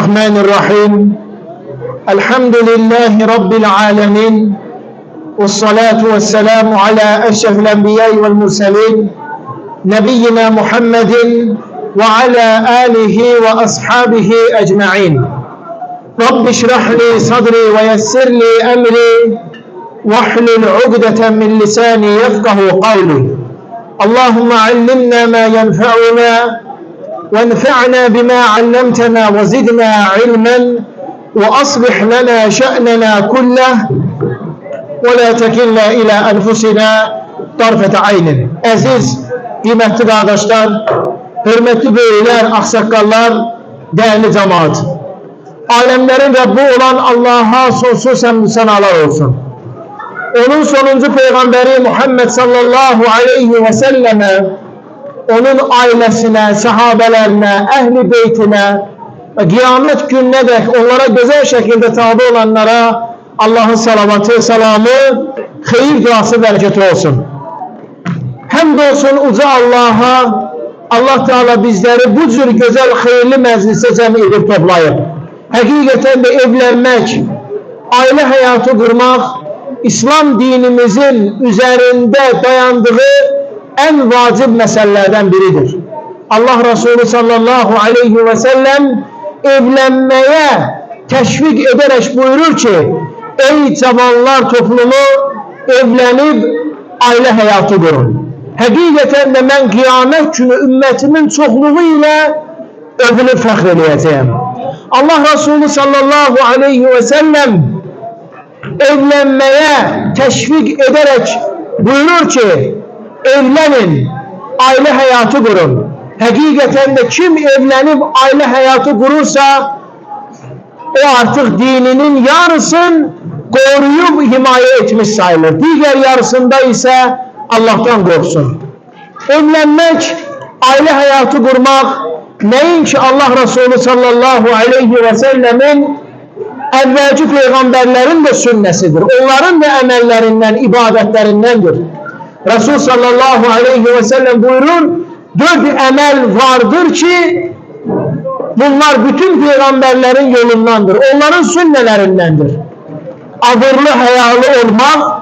الرحمن الرحيم الحمد لله رب العالمين والصلاة والسلام على أشرف الأنبياء والمرسلين نبينا محمد وعلى آله وأصحابه أجمعين رب اشرح لي صدري ويسر لي أمري واحلل عقدة من لساني يفقه قولي اللهم علمنا ما ينفعنا وانفعنا بما علمتنا وزدنا علما وأصلح لنا شأننا كله ولا تكلنا إلى أنفسنا طرفة عين. Aziz, kıymetli kardeşler, hürmetli beyler, aksakallar, değerli cemaat. Alemlerin Rabbi olan Allah'a sonsuz hamdü senalar olsun. Onun sonuncu peygamberi Muhammed sallallahu aleyhi ve selleme, onun ailesine, sahabelerine, ehli beytine ve kıyamet gününe dek onlara güzel şekilde tabi olanlara Allah'ın salavatı, selamı, hayır duası, bereketi olsun. Hamdolsun uca Allah'a, Allah Teala bizleri bu cür güzel, hayırlı meclise cem edip toplayıp, hakikaten de evlenmek, aile hayatı kurmak, İslam dinimizin üzerinde dayandığı en vacib meselelerden biridir. Allah Resulü sallallahu aleyhi ve sellem evlenmeye teşvik ederek buyurur ki, ey cavanlar toplumu, evlenip aile hayatı kurun. Hakikaten de ben kıyamet günü ümmetimin çokluğuyla övünüp fəxr Allah Resulü sallallahu aleyhi ve sellem evlenmeye teşvik ederek buyurur ki, evlenin, aile hayatı kurun. Hakikaten de kim evlenip aile hayatı kurursa, o artık dininin yarısını koruyup himaye etmiş sayılır. Diğer yarısında ise Allah'tan korksun. Evlenmek, aile hayatı kurmak, neyin ki Allah Resulü sallallahu aleyhi ve sellemin evvelci peygamberlerin de sünnesidir. Onların da emellerinden, ibadetlerindendir. Resul sallallahu aleyhi ve sellem buyurur, 4 emel vardır ki bunlar bütün peygamberlerin yolundandır. Onların sünnelerindendir. Adırlı, hayalı olmak,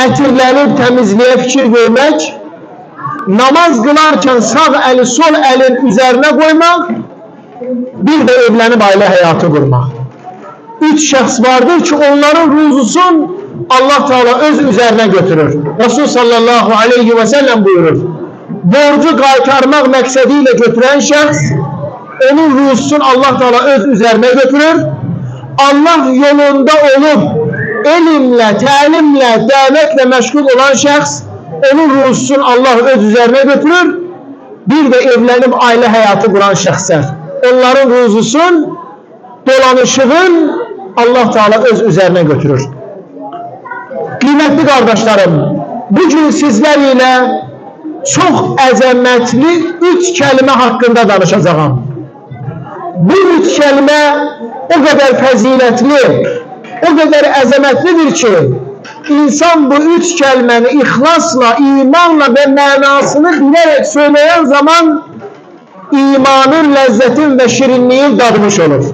etirlenip temizliğe fikir vermek, namaz kılarken sağ eli sol elin üzerine koymak, bir de evlenip aile hayatı kurmak. 3 şahs vardır ki onların ruzusun Allah Teala öz üzerine götürür. Resul sallallahu aleyhi ve sellem buyurur, borcu kaytarmak maksadiyle götüren şahs, onun ruzusun Allah Teala öz üzerine götürür. Allah yolunda olup elimle, talimle, davetle meşgul olan şahs, onun ruzusun Allah öz üzerine götürür. Bir de evlenip aile hayatı kuran şahslar, onların ruzusun, dolanışığın Allah Teala öz üzerine götürür. Kıymetli kardeşlerim, bugün sizler ile çok əzəmətli 3 kelime hakkında danışacağım. Bu 3 kelime o kadar faziletli, o kadar əzəmətlidir ki, insan bu 3 kelimeni ihlasla, imanla ve manasını bilerek söyleyen zaman imanın, lezzetin ve şirinliğin dadmış olur.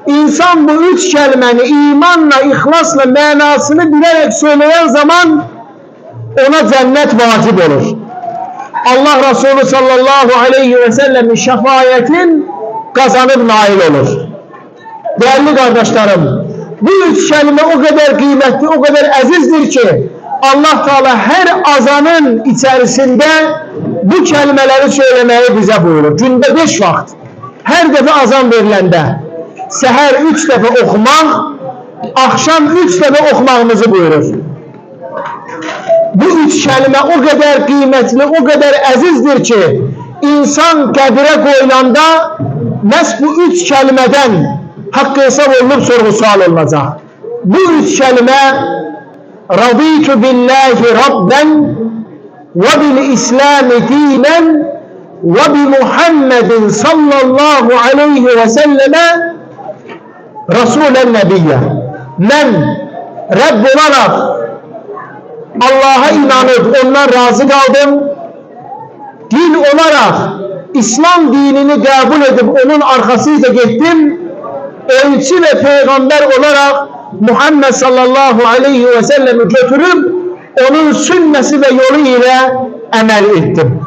İnsan bu 3 kelimeni imanla, ihlasla, manasını bilerek söyleyen zaman ona cennet vacip olur. Allah Resulü sallallahu aleyhi ve sellemin şefayetin kazanıp nail olur. Değerli kardeşlerim, bu 3 kelime o kadar kıymetli, o kadar azizdir ki Allah Teala her azanın içerisinde bu kelimeleri söylemeyi bize buyurur. Günde 5 vakit, her defa azan verilende seher 3 defa okumak, akşam 3 defa okumağımızı buyurur. Bu 3 kelime o kadar kıymetli, o kadar azizdir ki insan kabire koyulanda məhz bu 3 kelimeden hakkı hesap olup sorgu sual olunacak. Bu 3 kelime Raditu billahi rabben ve bil islami dinen ve bi Muhammedin sallallahu aleyhi ve selleme Resulen Nebiyye. Ben Rabb olarak Allah'a inanıp ondan razı kaldım. Din olarak İslam dinini kabul edip onun arkasıyla gittim. Elçi ve peygamber olarak Muhammed sallallahu aleyhi ve sellem'i götürüp onun sünnesi ve yolu ile amel ettim.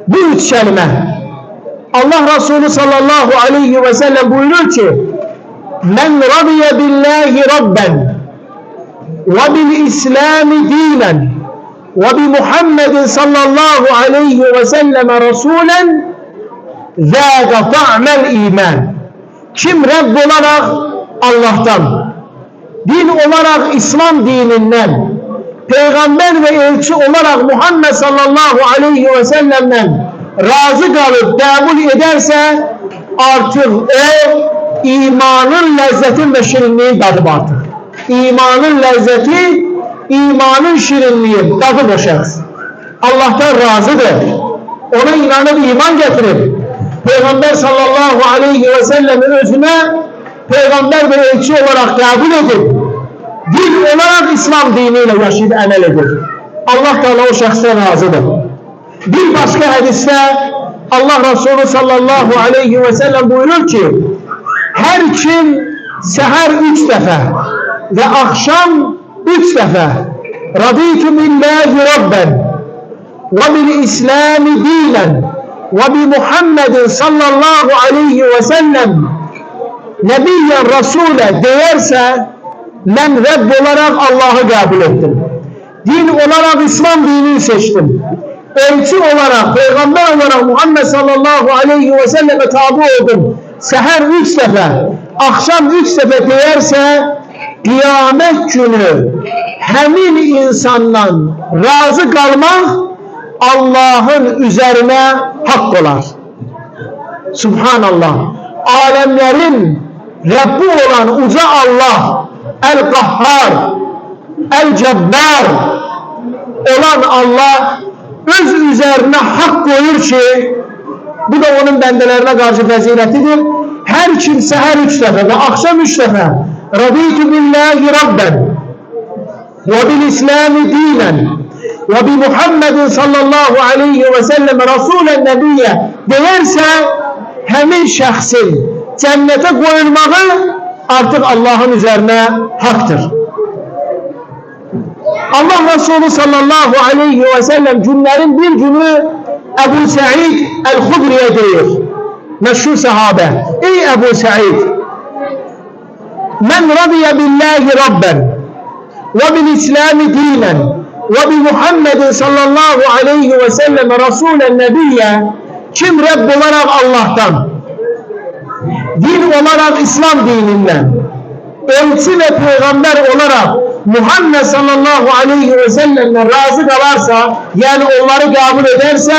Bu üç kelime. Allah Resulü sallallahu aleyhi ve sellem buyurur ki: "Men radiye billahi rabben ve bil islami dinen ve bi Muhammedin sallallahu aleyhi ve sellem rasulen zâge ta'mel iman." Kim Rabb olarak Allah'tan, din olarak İslam dininden, peygamber ve elçi olarak Muhammed sallallahu aleyhi ve sellem'den razı kalıp kabul ederse artık o imanın lezzeti ve şirinliği tadı artık. İmanın lezzeti, imanın şirinliği tadı bu şahs. Allah'tan razıdır. Ona inanıp iman getirir. Peygamber sallallahu aleyhi ve sellem'in özüne peygamber ve elçi olarak kabul edip din olarak İslam diniyle yaşayıp amel edir. Allah Teala o şahsına razıdır. Bir başka hadiste Allah Resulü sallallahu aleyhi ve sellem buyurur ki: her kim seher 3 defa ve akşam 3 defa "Raditu billahi rabben ve bil islami dinen ve bi Muhammedin sallallahu aleyhi ve sellem nebiyyen rasule" derse, ben Rabb olarak Allah'ı kabul ettim. Din olarak İslam dinini seçtim. Elçi olarak, peygamber olarak Muhammed sallallahu aleyhi ve selleme tabi oldum. Seher 3 defa, akşam 3 defa derse, kıyamet günü hemin insandan razı kalmak Allah'ın üzerine hak olar. Subhanallah. Alemlerin Rabbi olan uca Allah, El-Kahhar, El-Cebbar olan Allah öz üzerine hak koyur ki, bu da onun bendelerine karşı feziletidir. Her kimse her 3 defa ve akşam 3 defa "Raditu billahi rabben ve bil islami dinen ve bi Muhammedin sallallahu aleyhi ve sellem rasulen nebiyye" derse, hemin şahsın cennete koyulmağı artık Allah'ın üzerine haktır. Allah Resulü sallallahu aleyhi ve sellem günlerin bir günü Ebu Sa'id el-Hudri'ye deyir. Meşhur sahabe: "Ey Ebu Sa'id, men radiye billahi rabben ve bil islami dinen ve bi Muhammedin sallallahu aleyhi ve sellem rasulen nebiyye" kim Rabb olarak Allah'tan, din olarak İslam dininden, elçi ve peygamber olarak Muhammed sallallahu aleyhi ve sellem'den razı kalarsa, yani onları kabul ederse,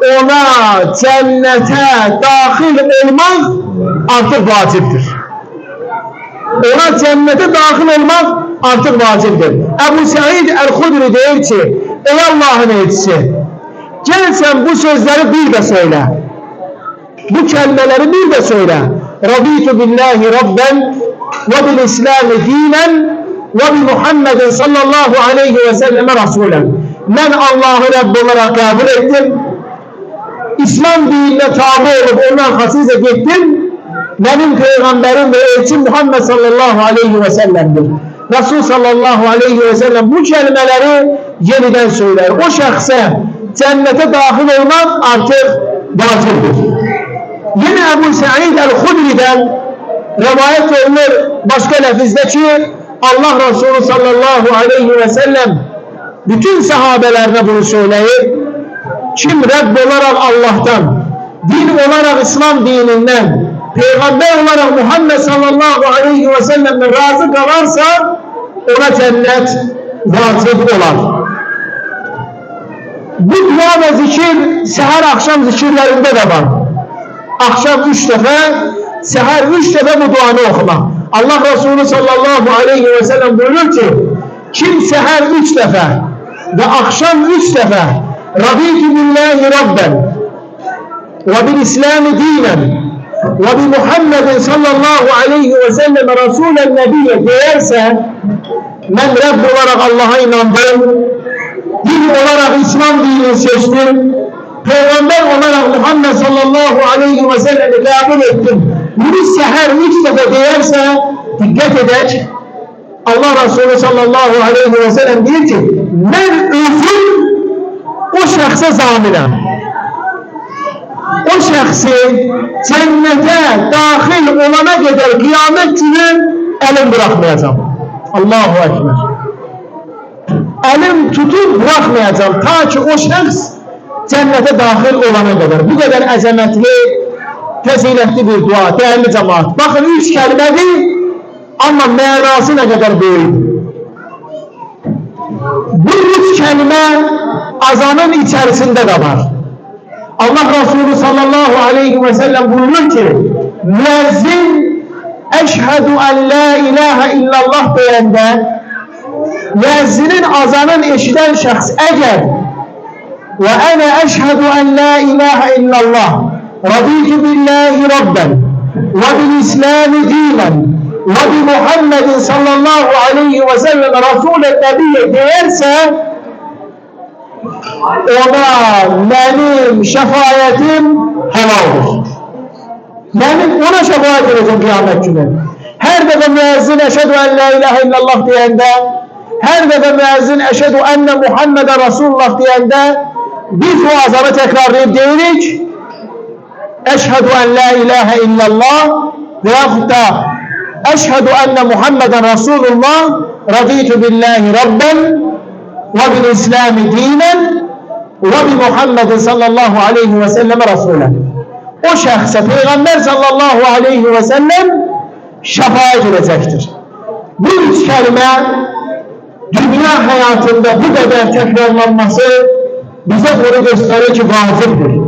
ona cennete dahil olmak artık vaciptir. Ona cennete dahil olmak artık vaciptir. Ebu Sa'id el-Hudri der ki: "Ey Allah'ın elçisi, gel sen bu sözleri bir de söyle. Bu kelimeleri bir de söyle. Raditu billahi rabben ve bil islami dinen ve bi Muhammedin sallallahu aleyhi ve selleme rasulen." Ben Allah'ı Rabb olarak kabul ettim. İslam dinine tabi olup onun arkasıyla gittim. Benim peygamberim ve elçim Muhammed sallallahu aleyhi ve sellem'dir. Resul sallallahu aleyhi ve sellem bu kelimeleri yeniden söyler. O şahsa cennete dahil olmak artık vaciptir. Yine Ebu Sa'id el-Hudri'den rivayet olunur başka lafızda ki, Allah Resulü sallallahu aleyhi ve sellem bütün sahabelerine bunu söyleyip, kim Rabb olarak Allah'tan, din olarak İslam dininden, peygamber olarak Muhammed sallallahu aleyhi ve sellem'den razı kalarsa ona cennet vacip olan. Bu dua ve zikir seher akşam zikirlerinde de var. Akşam 3 defa, seher 3 defa bu duanı okuma. Allah Resulü sallallahu aleyhi ve sellem buyurur ki, kim seher 3 defa ve akşam 3 defa "Raditu billahi rabben ve bil islami dinen ve bi Muhammedin sallallahu aleyhi ve sellem rasulen nebiyye" derse, ben Rabb olarak Allah'a inandım, din olarak İslam dinini seçtim, Peygamber olarak Muhammed sallallahu aleyhi ve sellem'i kabul ettim. Bunu seher 3 defa deyerse dikkat edecek. Allah Resulü sallallahu aleyhi ve sellem diyor ki ben özüm o şəxsə zamirəm. O şəxsi cənnətə daxil olana qədər qiyamət günü əlim bırakmayacağım. Allahu Ekber. Əlim tutup bırakmayacağım ta ki o şəxs cənnətə daxil olana qədər. Bu qədər əzəmətli, fəzilətli bir dua, değerli cemaat. Bakın 3 kelimedir ama mənası ne kadar büyük. Bu 3 kelime azanın içerisinde de var. Allah Resulü sallallahu aleyhi ve sellem buyuruyor ki müezzin eşhedü en la ilahe illallah deyende müezzinin azanın eşiden şahs eğer ve ene eşhedü en la ilahe illallah raditu billahi rabben ve bil islami dinen ve bi Muhammedin sallallahu aleyhi ve sellem Resulü Nebiye deyerse ona benim şefayetim helaldir. Benim ona şefaat edeceğim kıyamet günü. Her defa müezzin eşhedü en la ilahe illallah diyende, her defa müezzin eşhedü enne Muhammeden Resulullah diyende biz o azanı tekrarlayıp deyirik. Eşhedü en la ilahe illallah veyahut da eşhedü enne Muhammeden Resulullah raditu billahi rabben ve bil islami dinen ve bi Muhammedin sallallahu aleyhi ve sellem Resulü. O şahsa Peygamber sallallahu aleyhi ve sellem şefaat edecektir. Bu 3 kelime dünya hayatında bu kadar tekrarlanması bize bunu gösterir ki vacibdir.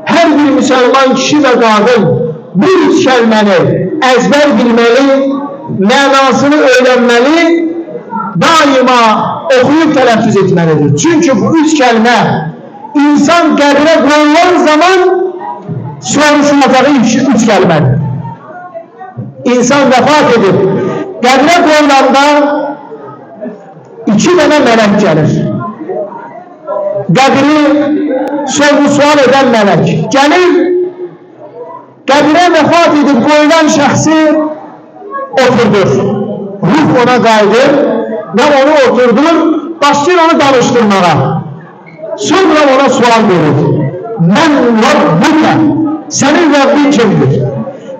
Her bir Müslüman kişi ve kadın bu 3 kelimeni ezber bilmeli, manasını öğrenmeli, daima okuyup telaffuz etmelidir. Çünkü bu 3 kelime insan kabrine koyulan zaman soruşulacağı 3 kelimedir. İnsan vefat edip kabrine koyulanda 2 tane melek gelir. Kabri sual eden melek gelir, kabrine vefat edip koyulan şahsı oturdur. Ruh ona kaydır ve onu oturdur, başlıyor onu danıştırmaya. Sonra ona sual verir. Men Rabbuka, senin Rabbin kimdir?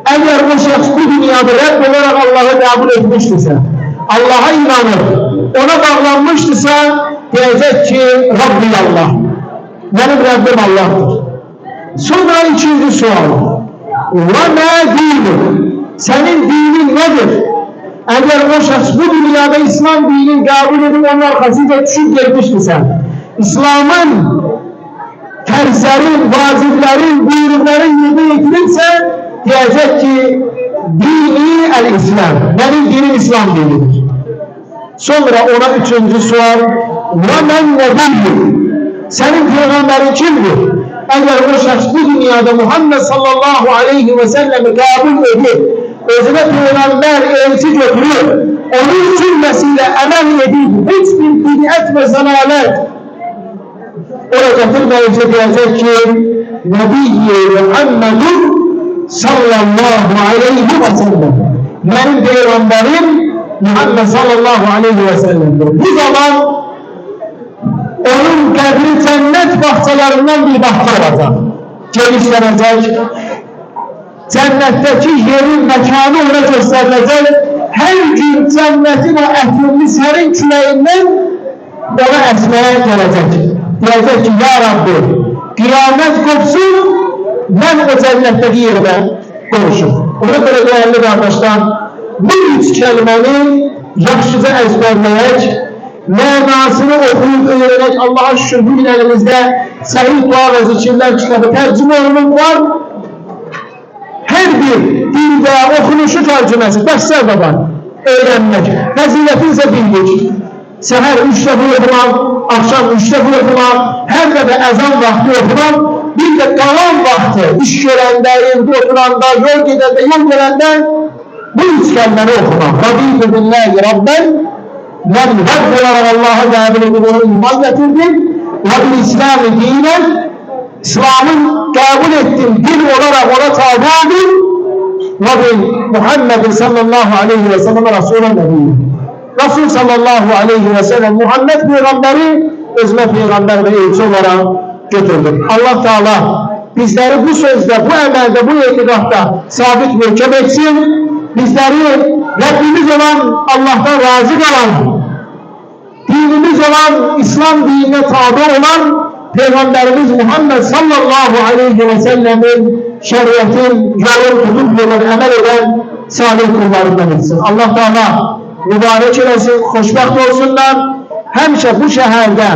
Eğer o şahs bu dünyada Rabb olarak Allah'ı kabul etmiştirse, Allah'a inanır, ona bağlanmıştırsa diyecek ki Rabbi Allah. Benim Rabbim Allah'tır. Sonra 2. sual. Ve ne dinin? Senin dinin nedir? Eğer o şahs bu dünyada İslam dinini kabul edip onun arkasıyla düşüp gelmiştirse, İslam'ın ferzlerin, vaciblerin, buyrukların yerine getirirse diyecek ki dini el-İslam. Benim dinim İslam dinidir. Sonra ona 3. sual وَمَنْ نَبِيُّ senin peygamberin kimdir? Eğer o şahs bu dünyada Muhammed sallallahu aleyhi ve sellem'i kabul edip özüne peygamber elçi götürüyor, onun sünnesiyle emel edip hiçbir bid'at ve zalalet oraya getirmeyince diyecek ki Nebiyye Muhammedun sallallahu aleyhi ve sellem benim peygamberim Muhammed sallallahu aleyhi ve sellem'dir. Bu zaman onun kabri cennet bahçelerinden bir bahçe olacak. Genişlenecek. Cennetteki yerin mekanı ona gösterilecek. Her gün cennetin o ehlimli serin küleğinden ona esmeye gelecek. Diyecek ki ya Rabbi kıyamet kopsun ben o cennetteki yerine konuşum. Ona göre değerli kardeşler bu 3 kelimeni yaxşıca ezberleyek, manasını okuyup öğrenerek Allah'a şükür bugün elimizde sahih dua ve zikirler kitabı tercüme olunmuş var. Her bir dilde okunuşu tercümesi, dersler de var. Öğrenmek, faziletini ise bildik. Seher 3 defa okumak, akşam 3 defa okumak, her de ezan vakti okumak, bir de kalan vakti, iş görende, evde oturanda, yol gidende, yol gelende bu 3 kelimeyi okumak. Raditu billahi rabben, ben Rabb olarak Allah'a kabul edip onu iman getirdim. Ve bil İslam'ı dinen, İslam'ın kabul ettim, din olarak ona tabi oldum. Ve Muhammed sallallahu aleyhi ve sellem Resulü Nebi. Resul sallallahu aleyhi ve sellem Muhammed peygamberi özüne peygamber ve elçi olarak götürdü. Allah Teala bizleri bu sözde, bu emelde, bu itikatta sabit mürkep etsin. Bizleri Rabbimiz olan Allah'tan razı kalan, dinimiz olan İslam dinine tabi olan Peygamberimiz Muhammed sallallahu aleyhi ve sellemin şeriatin yolun tutup yolun emel eden salih kullarından etsin. Allah Teala mübarek eylesin, hoşbaht olsunlar. Hemşe bu şehirde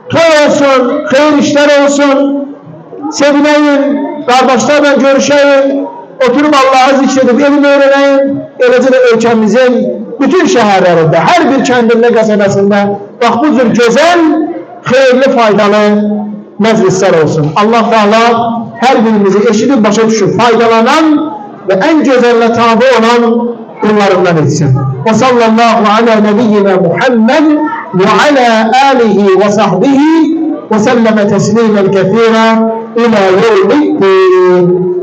toy olsun, hayır işler olsun, sevineyin, kardeşlerle görüşeyin, oturup Allah'ı zikredip elini öğreneyin. Öylece de ülkemizin bütün şehirlerinde, her bir kendine kasabasında bak bu tür güzel, hayırlı, faydalı meclisler olsun. Allah Teala her birimizi eşitip başa düşüp faydalanan ve en güzelle tabi olan kullarından etsin. Ve sallallahu ala nebiyyina Muhammed ve ala alihi ve sahbihi ve selleme teslimen kethira ila yevmiddin.